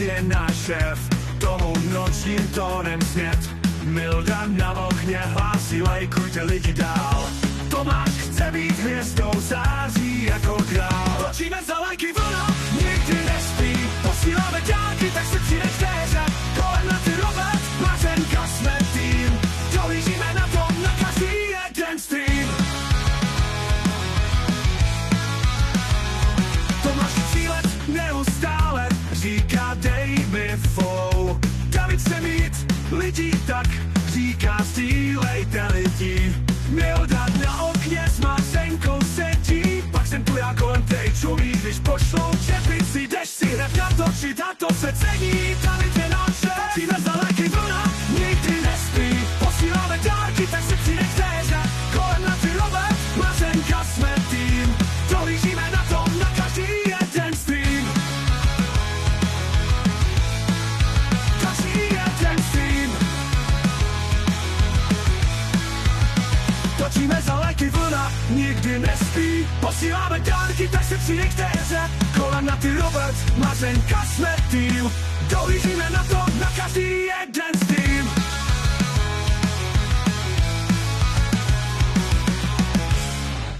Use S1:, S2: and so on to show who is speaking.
S1: je náš šéf, tomu nočním tónem smět. Milda na okně hlásí, lajkujte lidi dál. Tomáš chce být hvězdou, září jako král. Točíme za lajky vlna, nikdy nespí. Posíláme dálky, tak se přinechte řad. Kolem na ty Robert, Mařenka, jsme tým. Dohlížíme na tom na každý jeden stream. Tomáš cílet neustále říká dej mi follow. David chce mít lidí, tak říká sdílejte lidi. Milda na okně s Mařenkou sedí, pak sem tu já kolem tej čumí, když pošlou čepici, jdeš si hned natočit a to se cení. David je náš šéf, točíme za lajky vlna, nikdy nespí. Posíláme dárky, tak se přinechte řad. Kolem na ty Robert, Mařenka, jsme tým. Dohlížíme na tom na každý jeden stream. Každý jeden stream. Točíme za lajky vlna, nikdy nespí. Posíláme dárky, tak se přinechte řad. Kolem na ty Robert, Mařenka, jsme tým. Dohlížíme na to na každý jeden stream.